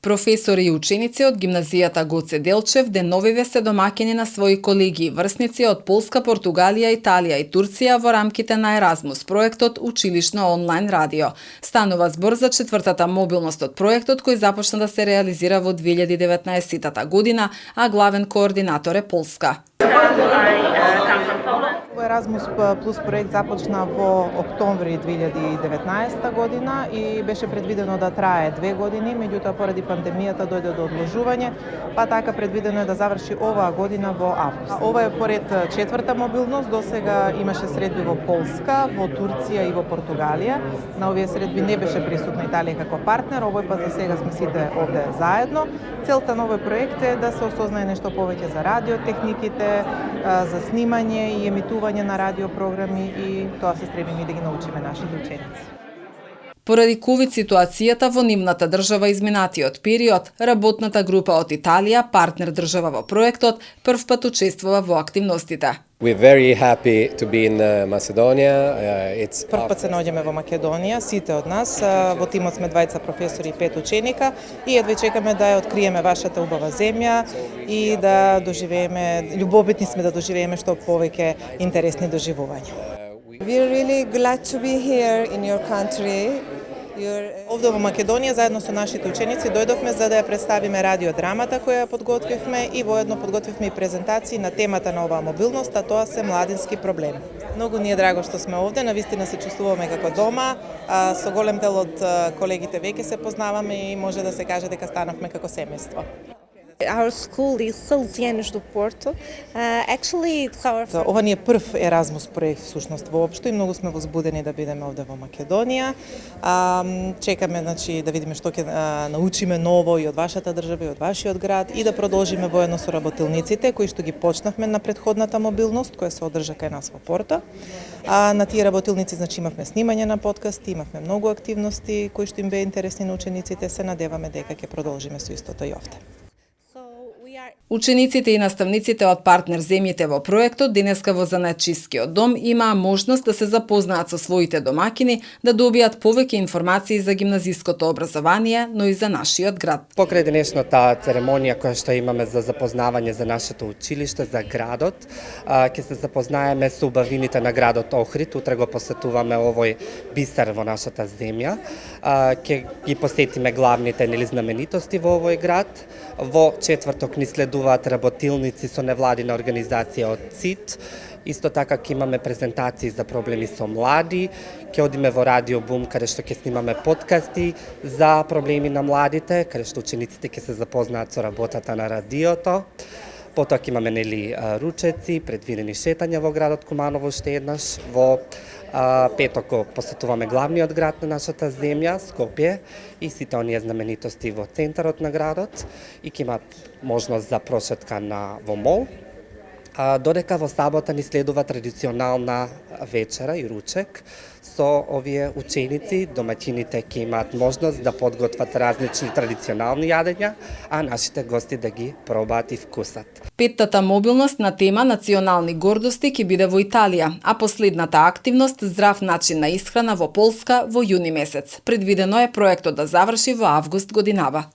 Професори и ученици од гимназијата Гоце Делчев деновиве се домаќини на своји колеги и врсници од Полска, Португалија, Италија и Турција во рамките на Еразмус проектот Училишно онлайн радио. Станува збор за четвртата мобилност од проектот кој започна да се реализира во 2019 година, а главен координатор е Полска. Еразмус плюс проект започна во октомври 2019 година и беше предвидено да трае 2 години, меѓутоа поради пандемијата дојде до одложување, па така предвидено е да заврши оваа година во август. Ова е поред четврта мобилност, досега имаше средби во Полска, во Турција и во Португалија. На овие средби не беше присутна Италија како партнер, овој пат за сега сме сите овде заедно. Целта на овој проект е да се осознае нешто повеќе за радиотехниките, за снимање и емитување на радиопрограми и тоа се стремиме да ги научиме нашите ученици. Поради ковид ситуацијата во нивната држава изминатиот период, работната група од Италија, партнер држава во проектот, првпат учествува во активностите. We're very happy to be in Macedonia. Првпат се наоѓаме во Македонија, сите од нас. Во тимот сме 2 професори и 5 ученика и едва чекаме да ја откриеме вашата убава земја и да доживееме, љубобитни сме да доживееме што повеќе интересни доживувања. We're really glad to be here in your country. Овде во Македонија заедно со нашите ученици дојдовме за да ја представиме радиодрамата која ја подготвивме и воедно подготвивме и презентации на темата на оваа мобилност, а тоа се младински проблеми. Многу ни е драго што сме овде, навистина се чувствуваме како дома, со голем дел од колегите веќе се познаваме и може да се каже дека станавме како семејство. Our school is Salesianos do Porto. Actually, it's our first... Ова ни е прв Еразмус проект всушност воопшто и многу сме возбудени да бидеме овде во Македонија. Чекаме значи да видиме што ќе научиме ново и од вашата држава и од вашиот град и да продолжиме воедно со работилниците кои што ги почнавме на претходната мобилност која се одржа кај нас во Порто. На тие работилници значи имавме снимање на подкасти, имавме многу активности кои што им беа интересни на учениците, се надеваме дека ќе продолжиме со истото и овде. Учениците и наставниците од партнер земјите во проектот денеска во Занаетчискиот дом имаа можност да се запознаат со своите домакини, да добијат повеќе информации за гимназиското образование, но и за нашиот град. Покрај денешната церемонија која што имаме за запознавање за нашето училиште, за градот, ќе се запознаеме со убавините на градот Охрид. Утре го посетуваме овој бисер во нашата земја. Ќе ги посетиме главните знаменитости во овој град. Во четврток ни следуваат работилници со невладина организација од ЦИТ. Исто така ќе имаме презентации за проблеми со млади, ќе одиме во Радио Бум каде што ќе снимаме подкасти за проблеми на младите, каде што учениците ќе се запознаат со работата на радиото. Потоа ќе имаме ручеци, предвидени шетања во градот Куманово уште еднаш. Во петок го посетуваме главниот град на нашата земја, Скопје, и сите оние знаменитости во центарот на градот и ќе имаат можност за прошетка во мол. Додека во сабота ни следува традиционална вечера и ручек со овие ученици, домаќините ќе имаат можност да подготват различни традиционални јадења, а нашите гости да ги пробаат и вкусат. Петтата мобилност на тема национални гордости ќе биде во Италија, а последната активност здрав начин на исхрана во Полска во јуни месец. Предвидено е проектот да заврши во август годинава.